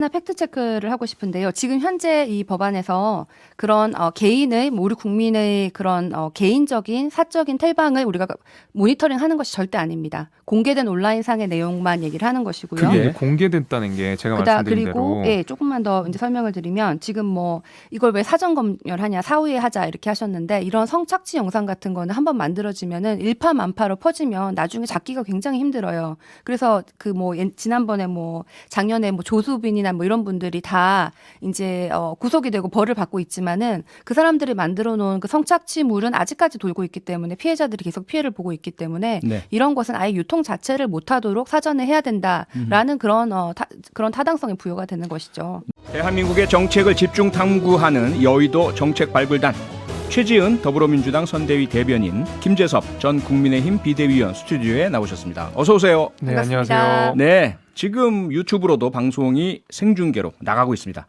하나 팩트 체크를 하고 싶은데요. 지금 현재 이 법안에서 그런 개인의 우리 국민의 그런 개인적인 사적인 텔방을 우리가 모니터링하는 것이 절대 아닙니다. 공개된 온라인상의 내용만 얘기를 하는 것이고요. 그게 공개됐다는 게 제가 말씀드린 그리고 대로 예, 조금만 더 이제 설명을 드리면 지금 뭐 이걸 왜 사전 검열하냐 사후에 하자 이렇게 하셨는데 이런 성착취 영상 같은 거는 한번 만들어지면은 일파만파로 퍼지면 나중에 잡기가 굉장히 힘들어요. 그래서 그 뭐 지난번에 뭐 작년에 뭐 조수빈이나 뭐 이런 분들이 다 이제 구속이 되고 벌을 받고 있지만은 그 사람들이 만들어 놓은 그 성착취물은 아직까지 돌고 있기 때문에 피해자들이 계속 피해를 보고 있기 때문에 네. 이런 것은 아예 유통 자체를 못하도록 사전에 해야 된다라는 그런 그런 타당성이 부여가 되는 것이죠. 대한민국의 정책을 집중 탐구하는 여의도 정책 발굴단. 최지은 더불어민주당 선대위 대변인, 김재섭 전 국민의힘 비대위원 스튜디오에 나오셨습니다. 어서 오세요. 네, 반갑습니다. 안녕하세요. 네, 지금 유튜브로도 방송이 생중계로 나가고 있습니다.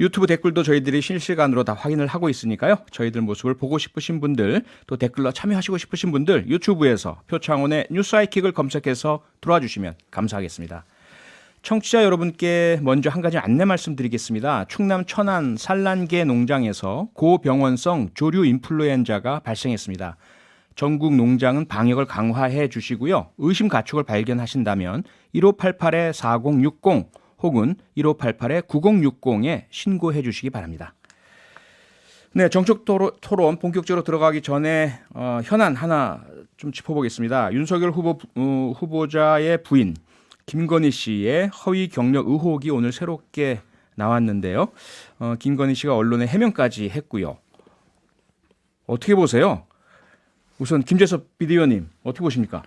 유튜브 댓글도 저희들이 실시간으로 다 확인을 하고 있으니까요. 저희들 모습을 보고 싶으신 분들, 또 댓글로 참여하시고 싶으신 분들 유튜브에서 표창원의 뉴스 하이킥을 검색해서 들어와 주시면 감사하겠습니다. 청취자 여러분께 먼저 한 가지 안내 말씀드리겠습니다. 충남 천안 산란계 농장에서 고병원성 조류 인플루엔자가 발생했습니다. 전국 농장은 방역을 강화해 주시고요. 의심 가축을 발견하신다면 1588-4060 혹은 1588-9060에 신고해 주시기 바랍니다. 네, 정책 토론 본격적으로 들어가기 전에 현안 하나 좀 짚어보겠습니다. 윤석열 후보자의 부인 김건희 씨의 허위 경력 의혹이 오늘 새롭게 나왔는데요. 김건희 씨가 언론에 해명까지 했고요. 어떻게 보세요? 우선 김재섭 비대위원님 어떻게 보십니까?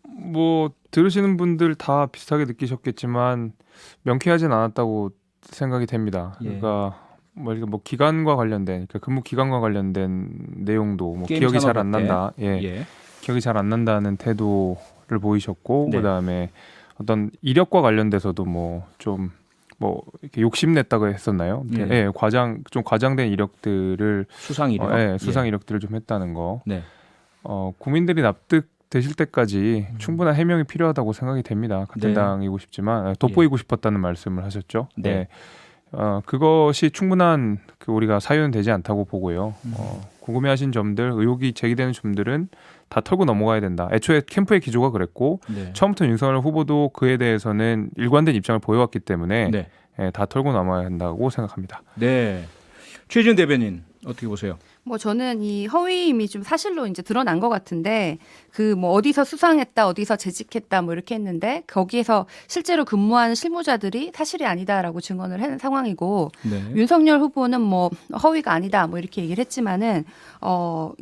뭐 들으시는 분들 다 비슷하게 느끼셨겠지만 명쾌하진 않았다고 생각이 됩니다. 예. 그러니까 뭐 기간과 관련된 그러니까 근무 기간과 관련된 내용도 뭐 게임 기억이 잘 안 산업화 때. 난다. 예. 기억이 잘 안 난다는 태도를 보이셨고 네. 그다음에 어떤 이력과 관련돼서도 뭐 좀 뭐 이렇게 욕심냈다고 했었나요? 예. 예, 좀 과장된 이력들을 수상 이력. 수상 이력들을 좀 했다는 거. 네. 국민들이 납득되실 때까지 충분한 해명이 필요하다고 생각이 됩니다. 같은 네. 당이고 싶지만 돋보이고 싶었다는 말씀을 하셨죠. 네. 그것이 충분한 우리가 사유는 되지 않다고 보고요. 궁금해하신 점들, 의혹이 제기되는 점들은 다 털고 넘어가야 된다. 애초에 캠프의 기조가 그랬고 네. 처음부터 윤석열 후보도 그에 대해서는 일관된 입장을 보여왔기 때문에 네. 다 털고 넘어야 한다고 생각합니다. 네. 최지은 대변인 어떻게 보세요? 뭐 저는 이 허위임이 좀 사실로 이제 드러난 것 같은데 그 뭐 어디서 수상했다 어디서 재직했다 뭐 이렇게 했는데 거기에서 실제로 근무하는 실무자들이 사실이 아니다라고 증언을 한 상황이고 네. 윤석열 후보는 뭐 허위가 아니다 뭐 이렇게 얘기를 했지만은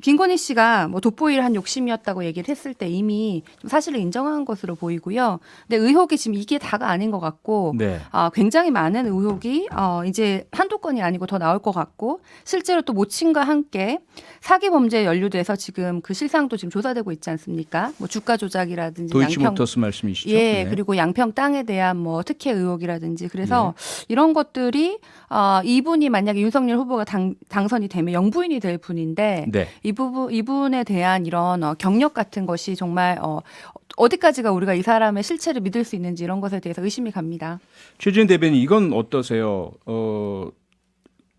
김건희 씨가 뭐 돋보이를 한 욕심이었다고 얘기를 했을 때 이미 좀 사실을 인정한 것으로 보이고요. 근데 의혹이 지금 이게 다가 아닌 것 같고 네. 굉장히 많은 의혹이 이제 한두 건이 아니고 더 나올 것 같고 실제로 또 모친과 함께 사기 범죄에 연루돼서 지금 그 실상도 지금 조사되고 있지 않습니까? 뭐 주가 조작이라든지 도이치모터스 말씀이시죠? 예, 네. 그리고 양평 땅에 대한 뭐 특혜 의혹이라든지 그래서 이런 것들이 이분이 만약에 윤석열 후보가 당선이 되면 영부인이 될 분인데 네. 이분에 대한 이런 경력 같은 것이 정말 어디까지가 우리가 이 사람의 실체를 믿을 수 있는지 이런 것에 대해서 의심이 갑니다. 최지은 대변인 이건 어떠세요?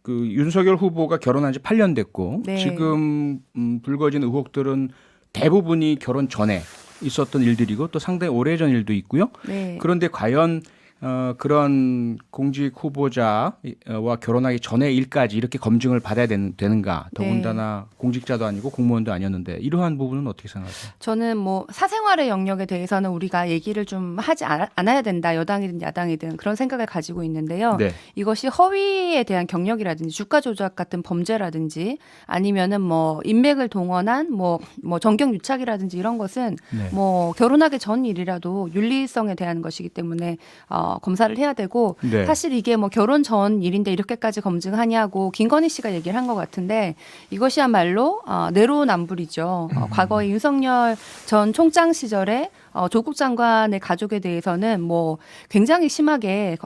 그 윤석열 후보가 결혼한 지 8년 됐고 네. 지금 불거진 의혹들은 대부분이 결혼 전에 있었던 일들이고 또 상당히 오래전 일도 있고요. 네. 그런데 과연 그런 공직 후보자와 결혼하기 전의 일까지 이렇게 검증을 받아야 되는가? 더군다나 공직자도 아니고 공무원도 아니었는데 이러한 부분은 어떻게 생각하세요? 저는 뭐 사생활의 영역에 대해서는 우리가 얘기를 좀 하지 않아야 된다. 여당이든 야당이든 그런 생각을 가지고 있는데요. 네. 이것이 허위에 대한 경력이라든지 주가 조작 같은 범죄라든지 아니면은 뭐 인맥을 동원한 뭐 정경 유착이라든지 이런 것은 네. 뭐 결혼하기 전 일이라도 윤리성에 대한 것이기 때문에 검사를 해야 되고 네. 사실 이게 뭐 결혼 전 일인데 이렇게까지 검증하냐고 김건희 씨가 얘기를 한 것 같은데 이것이야말로 내로남불이죠. 과거에 윤석열 전 총장 시절에 조국 장관의 가족에 대해서는 뭐 굉장히 심하게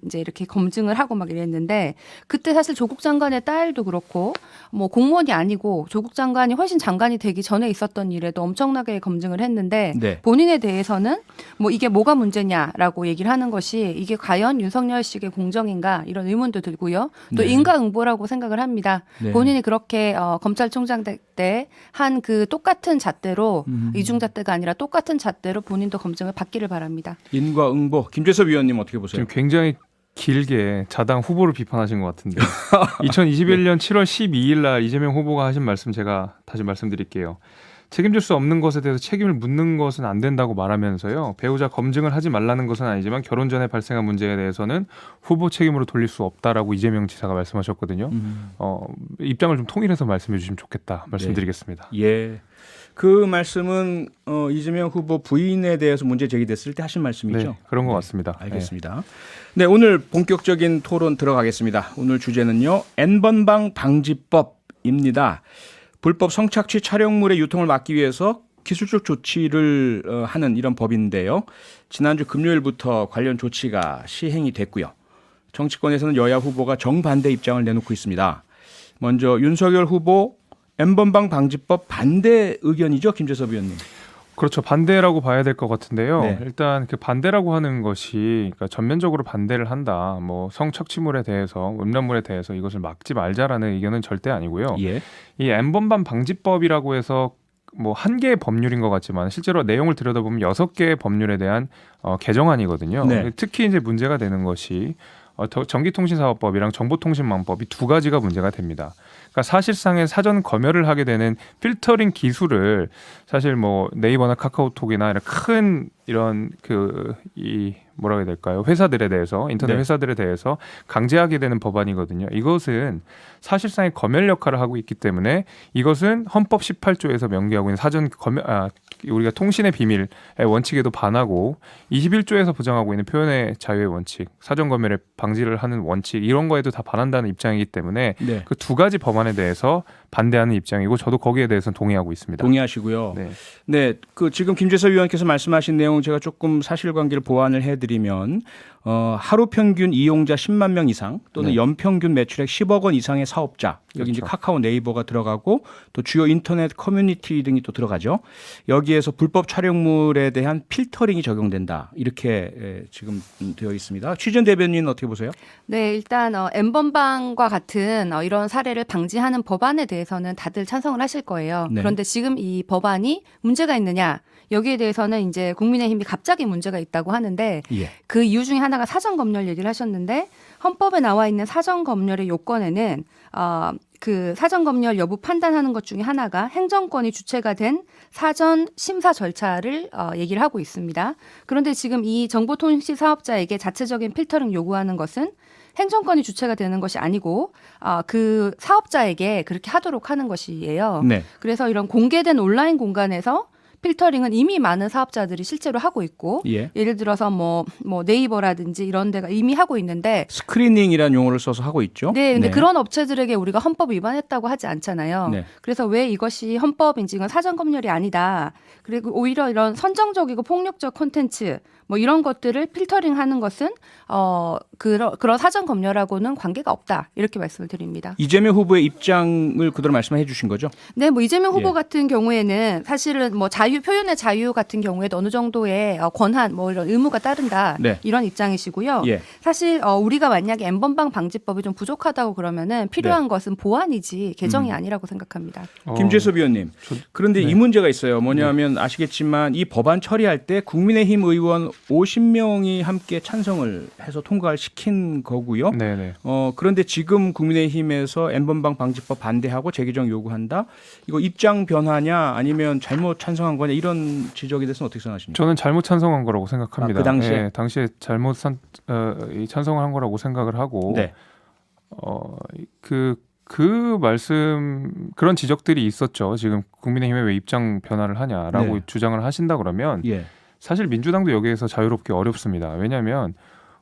이제 이렇게 검증을 하고 막 이랬는데 그때 사실 조국 장관의 딸도 그렇고 뭐 공무원이 아니고 조국 장관이 훨씬 장관이 되기 전에 있었던 일에도 엄청나게 검증을 했는데 네. 본인에 대해서는 뭐 이게 뭐가 문제냐라고 얘기를 하는 것이 이게 과연 윤석열 씨의 공정인가 이런 의문도 들고요. 또 네. 인과응보라고 생각을 합니다. 네. 본인이 그렇게 검찰총장 때 한 그 똑같은 잣대로 이중잣대가 아니라 똑같은 잣대로 본인도 검증을 받기를 바랍니다. 인과응보. 김재섭 위원님 어떻게 보세요? 지금 굉장히 길게 자당 후보를 비판하신 것 같은데 2021년 7월 12일 날 이재명 후보가 하신 말씀 제가 다시 말씀드릴게요. 책임질 수 없는 것에 대해서 책임을 묻는 것은 안 된다고 말하면서요. 배우자 검증을 하지 말라는 것은 아니지만 결혼 전에 발생한 문제에 대해서는 후보 책임으로 돌릴 수 없다라고 이재명 지사가 말씀하셨거든요. 입장을 좀 통일해서 말씀해 주시면 좋겠다 말씀드리겠습니다. 예. 그 말씀은 이재명 후보 부인에 대해서 문제 제기됐을 때 하신 말씀이죠? 네, 그런 것 같습니다. 알겠습니다. 네, 오늘 본격적인 토론 들어가겠습니다. 오늘 주제는요. N번방 방지법입니다. 불법 성착취 촬영물의 유통을 막기 위해서 기술적 조치를 하는 이런 법인데요. 지난주 금요일부터 관련 조치가 시행이 됐고요. 정치권에서는 여야 후보가 정반대 입장을 내놓고 있습니다. 먼저 윤석열 후보 N번방 방지법 반대 의견이죠, 김재섭 의원님. 그렇죠. 반대라고 봐야 될 것 같은데요. 네. 일단 그 반대라고 하는 것이 그러니까 전면적으로 반대를 한다. 뭐 성착취물에 대해서, 음란물에 대해서 이것을 막지 말자라는 의견은 절대 아니고요. 예. 이 N번방 방지법이라고 해서 뭐 한 개의 법률인 것 같지만 실제로 내용을 들여다보면 6개의 법률에 대한 개정안이거든요. 네. 특히 이제 문제가 되는 것이 전기통신사업법이랑 정보통신망법이 두 가지가 문제가 됩니다. 그러니까 사실상의 사전 검열을 하게 되는 필터링 기술을 사실 뭐 네이버나 카카오톡이나 이런 큰 이런 이 뭐라고 해야 될까요? 회사들에 대해서 인터넷 네. 회사들에 대해서 강제하게 되는 법안이거든요. 이것은 사실상의 검열 역할을 하고 있기 때문에 이것은 헌법 18조에서 명기하고 있는 사전 검열 우리가 통신의 비밀의 원칙에도 반하고 21조에서 보장하고 있는 표현의 자유의 원칙, 사전 검열의 방지를 하는 원칙 이런 거에도 다 반한다는 입장이기 때문에 네. 그 두 가지 법안에 대해서 반대하는 입장이고 저도 거기에 대해서는 동의하고 있습니다. 동의하시고요. 네. 네, 그 지금 김재섭 위원께서 말씀하신 내용 제가 조금 사실관계를 보완을 해드리면 하루 평균 이용자 10만 명 이상 또는 네. 연평균 매출액 10억 원 이상의 사업자 여기 이제 그렇죠. 카카오 네이버가 들어가고 또 주요 인터넷 커뮤니티 등이 또 들어가죠. 여기에서 불법 촬영물에 대한 필터링이 적용된다 이렇게 지금 되어 있습니다. 취준 대변인은 어떻게 보세요? 네, 일단 N번방과 같은 이런 사례를 방지하는 법안에 대해서는 다들 찬성을 하실 거예요. 네. 그런데 지금 이 법안이 문제가 있느냐? 여기에 대해서는 이제 국민의힘이 갑자기 문제가 있다고 하는데 예. 그 이유 중에 하나가 사전 검열 얘기를 하셨는데 헌법에 나와 있는 사전 검열의 요건에는 그 사전 검열 여부 판단하는 것 중에 하나가 행정권이 주체가 된 사전 심사 절차를 얘기를 하고 있습니다. 그런데 지금 이 정보통신 사업자에게 자체적인 필터링 요구하는 것은 행정권이 주체가 되는 것이 아니고 그 사업자에게 그렇게 하도록 하는 것이에요. 네. 그래서 이런 공개된 온라인 공간에서 필터링은 이미 많은 사업자들이 실제로 하고 있고 예. 예를 들어서 뭐 네이버라든지 이런 데가 이미 하고 있는데 스크리닝이라는 용어를 써서 하고 있죠. 네, 근데 그런 업체들에게 우리가 헌법 위반했다고 하지 않잖아요. 네. 그래서 왜 이것이 헌법인지 이건 사전 검열이 아니다. 그리고 오히려 이런 선정적이고 폭력적 콘텐츠 뭐 이런 것들을 필터링하는 것은 그런 사전 검열하고는 관계가 없다. 이렇게 말씀을 드립니다. 이재명 후보의 입장을 그대로 말씀해 주신 거죠? 네, 뭐 이재명 후보 예. 같은 경우에는 사실은 뭐 표현의 자유 같은 경우에도 어느 정도의 권한, 뭐 이런 의무가 따른다 네. 이런 입장이시고요. 예. 사실 우리가 만약에 N번방 방지법이 좀 부족하다고 그러면은 필요한 네. 것은 보완이지 개정이 아니라고 생각합니다. 김재섭 위원님. 그런데 네. 이 문제가 있어요. 뭐냐면 아시겠지만 이 법안 처리할 때 국민의힘 의원 50명이 함께 찬성을 해서 통과를 시킨 거고요. 네네. 그런데 지금 국민의힘에서 N번방 방지법 반대하고 재개정 요구한다. 이거 입장 변화냐 아니면 잘못 찬성한 거냐 이런 지적에 대해서는 어떻게 생각하십니까? 저는 잘못 찬성한 거라고 생각합니다. 그 당시에? 네, 당시에 잘못 찬성을 한 거라고 생각을 하고 네. 그 말씀 그런 지적들이 있었죠. 지금 국민의힘에 왜 입장 변화를 하냐라고 네. 주장을 하신다 그러면 예. 사실 민주당도 여기에서 자유롭기 어렵습니다. 왜냐하면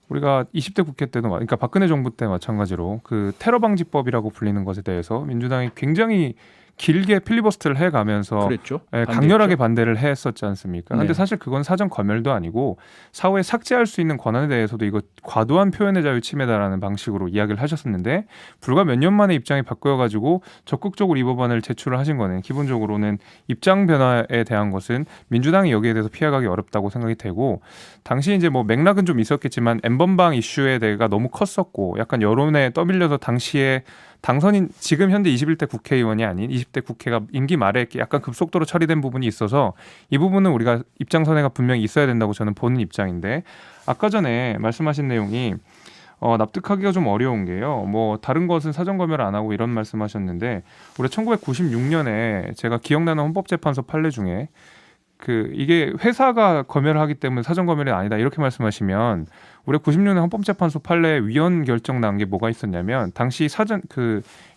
우리가 20대 국회 때도 그러니까 박근혜 정부 때 마찬가지로 그 테러 방지법이라고 불리는 것에 대해서 민주당이 굉장히 길게 필리버스터를 해가면서 그랬죠. 강렬하게 반대를 했었지 않습니까? 네. 근데 사실 그건 사전 검열도 아니고 사후에 삭제할 수 있는 권한에 대해서도 이거 과도한 표현의 자유 침해다라는 방식으로 이야기를 하셨었는데 불과 몇 년 만에 입장이 바뀌어가지고 적극적으로 이 법안을 제출을 하신 거는 기본적으로는 입장 변화에 대한 것은 민주당이 여기에 대해서 피해가기 어렵다고 생각이 되고 당시 이제 뭐 맥락은 좀 있었겠지만 N번방 이슈에 대해가 너무 컸었고 약간 여론에 떠밀려서 당시에 당선인 지금 현재 21대 국회의원이 아닌 20대 국회가 임기 말에 약간 급속도로 처리된 부분이 있어서 이 부분은 우리가 입장선회가 분명히 있어야 된다고 저는 보는 입장인데 아까 전에 말씀하신 내용이 납득하기가 좀 어려운 게요. 뭐 다른 것은 사전 검열 안 하고 이런 말씀하셨는데 우리 1996년에 제가 기억나는 헌법재판소 판례 중에 이게 회사가 검열을 하기 때문에 사전 검열이 아니다 이렇게 말씀하시면 우리 90년에 헌법재판소 판례 위헌 결정 난 게 뭐가 있었냐면 당시 사전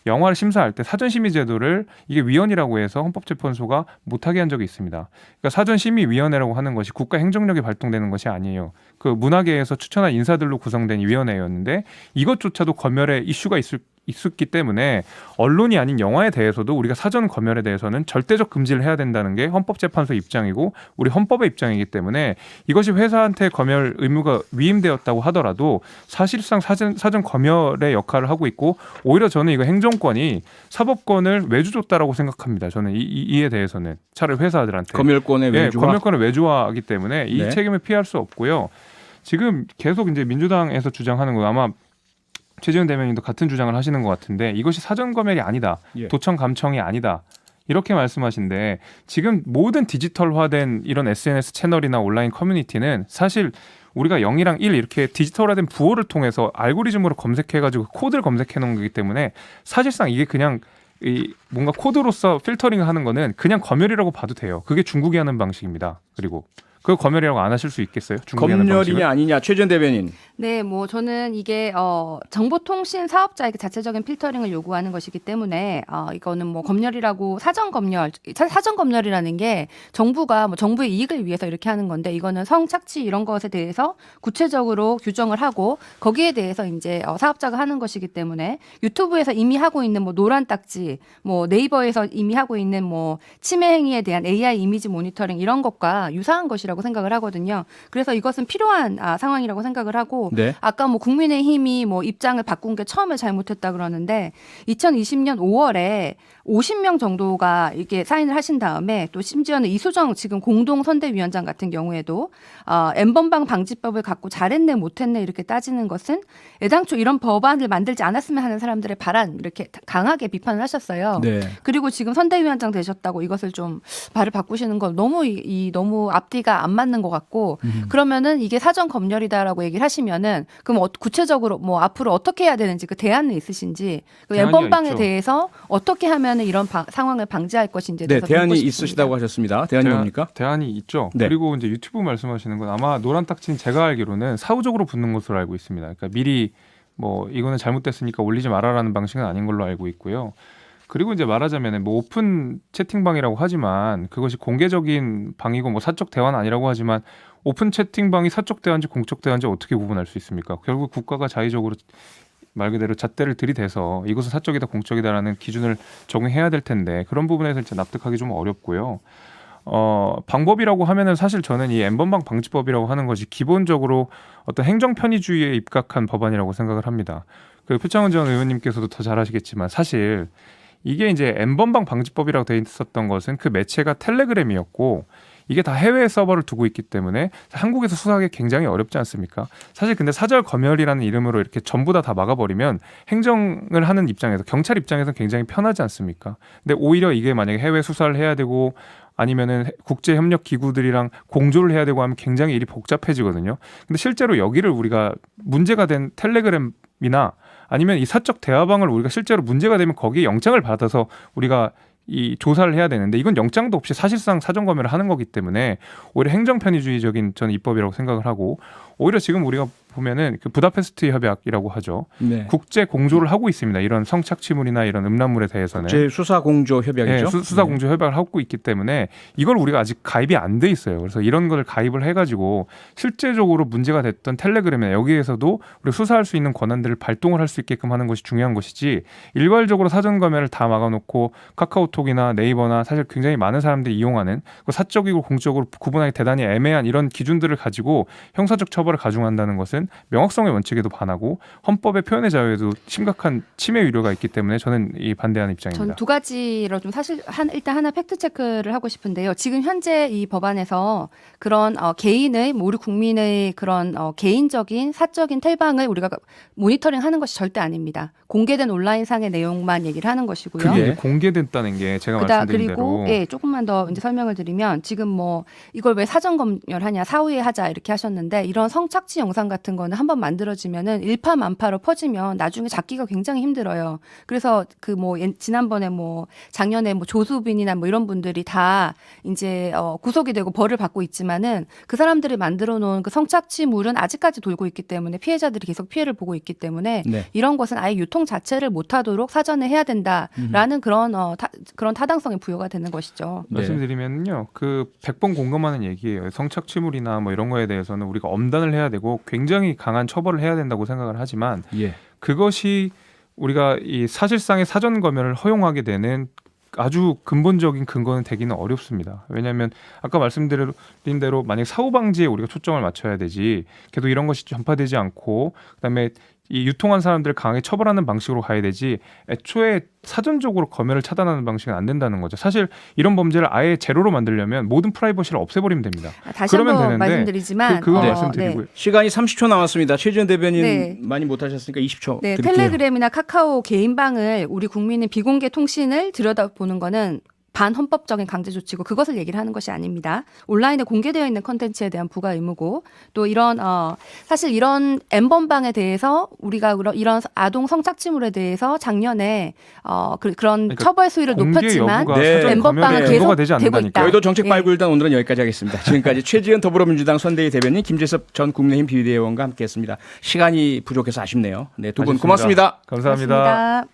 영화를 심사할 때 사전심의제도를 이게 위헌이라고 해서 헌법재판소가 못하게 한 적이 있습니다. 그러니까 사전심의위원회라고 하는 것이 국가 행정력이 발동되는 것이 아니에요. 그 문화계에서 추천한 인사들로 구성된 위원회였는데 이것조차도 검열에 이슈가 있었기 때문에 언론이 아닌 영화에 대해서도 우리가 사전 검열에 대해서는 절대적 금지를 해야 된다는 게 헌법재판소 입장이고 우리 헌법의 입장이기 때문에 이것이 회사한테 검열 의무가 위임되었다고 하더라도 사실상 사전 검열의 역할을 하고 있고 오히려 저는 이거 행정권이 사법권을 외주줬다라고 생각합니다. 저는 이에 대해서는 차라리 회사들한테 검열권의 외주화. 검열권을 외주화하기 때문에 이 네. 책임을 피할 수 없고요. 지금 계속 이제 민주당에서 주장하는 거 아마 최재훈 대변인도 같은 주장을 하시는 것 같은데 이것이 사전 검열이 아니다. 예. 도청 감청이 아니다. 이렇게 말씀하신데 지금 모든 디지털화된 이런 SNS 채널이나 온라인 커뮤니티는 사실 우리가 0이랑 1 이렇게 디지털화된 부호를 통해서 알고리즘으로 검색해가지고 코드를 검색해 놓은 거기 때문에 사실상 이게 그냥 뭔가 코드로서 필터링을 하는 거는 그냥 검열이라고 봐도 돼요. 그게 중국이 하는 방식입니다. 그리고 그 검열이라고 안 하실 수 있겠어요? 중국이 하는 방식을? 검열이냐 아니냐 최재현 대변인. 네, 뭐 저는 이게 정보통신 사업자에게 자체적인 필터링을 요구하는 것이기 때문에 이거는 뭐 검열이라고 사전 검열이라는 게 정부가 뭐 정부의 이익을 위해서 이렇게 하는 건데 이거는 성착취 이런 것에 대해서 구체적으로 규정을 하고 거기에 대해서 이제 사업자가 하는 것이기 때문에 유튜브에서 이미 하고 있는 뭐 노란 딱지, 뭐 네이버에서 이미 하고 있는 뭐 침해 행위에 대한 AI 이미지 모니터링 이런 것과 유사한 것이라고 생각을 하거든요. 그래서 이것은 필요한 상황이라고 생각을 하고 네. 아까 뭐 국민의힘이 뭐 입장을 바꾼 게 처음에 잘못했다 그러는데 2020년 5월에 50명 정도가 이렇게 사인을 하신 다음에 또 심지어는 이수정 지금 공동선대위원장 같은 경우에도 N번방 방지법을 갖고 잘했네 못했네 이렇게 따지는 것은 애당초 이런 법안을 만들지 않았으면 하는 사람들의 바람 이렇게 강하게 비판을 하셨어요. 네. 그리고 지금 선대위원장 되셨다고 이것을 좀 발을 바꾸시는 건 너무 너무 앞뒤가 안 맞는 것 같고 그러면은 이게 사전 검열이다라고 얘기를 하시면은 그럼 구체적으로 뭐 앞으로 어떻게 해야 되는지 그 대안은 있으신지 그 대안이 N번방에 있죠. 대해서 어떻게 하면은 이런 상황을 방지할 것인지에 네, 대해서 대안이 묻고 싶습니다. 있으시다고 하셨습니다. 대안이 뭡니까? 대안이 있죠. 네. 그리고 이제 유튜브 말씀하시는 건 아마 노란 딱지는 제가 알기로는 사후적으로 붙는 것으로 알고 있습니다. 그러니까 미리 뭐 이거는 잘못됐으니까 올리지 말아라는 방식은 아닌 걸로 알고 있고요. 그리고 이제 말하자면 뭐 오픈 채팅방이라고 하지만 그것이 공개적인 방이고 뭐 사적 대화는 아니라고 하지만 오픈 채팅방이 사적 대화인지 공적 대화인지 어떻게 구분할 수 있습니까? 결국 국가가 자의적으로 말 그대로 잣대를 들이대서 이것은 사적이다 공적이다라는 기준을 적용해야 될 텐데 그런 부분에서 진짜 납득하기 좀 어렵고요. 방법이라고 하면은 사실 저는 이 N번방 방지법이라고 하는 것이 기본적으로 어떤 행정 편의주의에 입각한 법안이라고 생각을 합니다. 그 표창원 전 의원님께서도 더 잘 아시겠지만 사실 이게 이제 N번방 방지법이라고 돼 있었던 것은 그 매체가 텔레그램이었고 이게 다 해외 서버를 두고 있기 때문에 한국에서 수사하기 굉장히 어렵지 않습니까? 사실 근데 사절 검열이라는 이름으로 이렇게 전부 다 막아버리면 행정을 하는 입장에서 경찰 입장에서는 굉장히 편하지 않습니까? 근데 오히려 이게 만약에 해외 수사를 해야 되고 아니면은 국제 협력 기구들이랑 공조를 해야 되고 하면 굉장히 일이 복잡해지거든요. 근데 실제로 여기를 우리가 문제가 된 텔레그램이나 아니면 이 사적 대화방을 우리가 실제로 문제가 되면 거기에 영장을 받아서 우리가 이 조사를 해야 되는데 이건 영장도 없이 사실상 사전 검열을 하는 거기 때문에 오히려 행정 편의주의적인 저는 입법이라고 생각을 하고 오히려 지금 우리가 보면은 그 부다페스트 협약이라고 하죠. 네. 국제 공조를 하고 있습니다. 이런 성착취물이나 이런 음란물에 대해서는. 국제 수사 공조 협약이죠. 네, 수사 공조 협약을 하고 있기 때문에 이걸 우리가 아직 가입이 안 돼 있어요. 그래서 이런 걸 가입을 해가지고 실제적으로 문제가 됐던 텔레그램이나 여기에서도 우리가 수사할 수 있는 권한들을 발동을 할 수 있게끔 하는 것이 중요한 것이지 일괄적으로 사전 검열을 다 막아놓고 카카오톡이나 네이버나 사실 굉장히 많은 사람들이 이용하는 그 사적이고 공적으로 구분하기 대단히 애매한 이런 기준들을 가지고 형사적 처벌을 가중한다는 것은 명확성의 원칙에도 반하고 헌법의 표현의 자유에도 심각한 침해 우려가 있기 때문에 저는 이 반대하는 입장입니다. 전 두 가지로 좀 사실 일단 하나 팩트 체크를 하고 싶은데요. 지금 현재 이 법안에서 그런 개인의 우리 국민의 그런 개인적인 사적인 텔방을 우리가 모니터링하는 것이 절대 아닙니다. 공개된 온라인상의 내용만 얘기를 하는 것이고요. 그게 이제 공개됐다는 게 제가 말씀드린 그리고 대로 예, 조금만 더 이제 설명을 드리면 지금 뭐 이걸 왜 사전 검열하냐 사후에 하자 이렇게 하셨는데 이런 성착취 영상 같은 거는 한번 만들어지면은 일파만파로 퍼지면 나중에 잡기가 굉장히 힘들어요. 그래서 그 뭐 지난번에 뭐 작년에 뭐 조수빈이나 뭐 이런 분들이 다 이제 구속이 되고 벌을 받고 있지만은 그 사람들이 만들어 놓은 그 성착취물은 아직까지 돌고 있기 때문에 피해자들이 계속 피해를 보고 있기 때문에 네. 이런 것은 아예 유통 자체를 못하도록 사전에 해야 된다라는 그런 그런 타당성이 부여가 되는 것이죠. 네. 말씀드리면요, 그 100번 공감하는 얘기예요. 성착취물이나 뭐 이런 거에 대해서는 우리가 엄단을 해야 되고 굉장히 강한 처벌을 해야 된다고 생각을 하지만 예. 그것이 우리가 이 사실상의 사전 검열을 허용하게 되는 아주 근본적인 근거는 되기는 어렵습니다. 왜냐하면 아까 말씀드린 대로 만약 사후 방지에 우리가 초점을 맞춰야 되지, 계속 이런 것이 전파되지 않고 그다음에 이 유통한 사람들을 강하게 처벌하는 방식으로 가야 되지 애초에 사전적으로 검열을 차단하는 방식은 안 된다는 거죠. 사실 이런 범죄를 아예 제로로 만들려면 모든 프라이버시를 없애버리면 됩니다. 다시 그러면 한번 되는데 말씀드리지만 그거 네. 말씀드리고요. 시간이 30초 남았습니다. 최지은 대변인 네. 많이 못하셨으니까 20초 네, 드릴게요. 텔레그램이나 카카오 개인방을 우리 국민의 비공개 통신을 들여다보는 거는 반헌법적인 강제 조치고 그것을 얘기를 하는 것이 아닙니다. 온라인에 공개되어 있는 컨텐츠에 대한 부가 의무고 또 이런 사실 이런 N번방에 대해서 우리가 이런 아동 성착취물에 대해서 작년에 그런 그러니까 처벌 수위를 공개 높였지만 여부가 네. 사전 N번방은 검열의 계속 근거가 되지 되고 않는다니까. 있다. 여의도 정책 예. 발굴단 오늘은 여기까지 하겠습니다. 지금까지 최지은 더불어민주당 선대위 대변인, 김재섭 전 국민의힘 비대위원과 함께했습니다. 시간이 부족해서 아쉽네요. 네, 두 분 아쉽습니다. 고맙습니다. 감사합니다. 고맙습니다.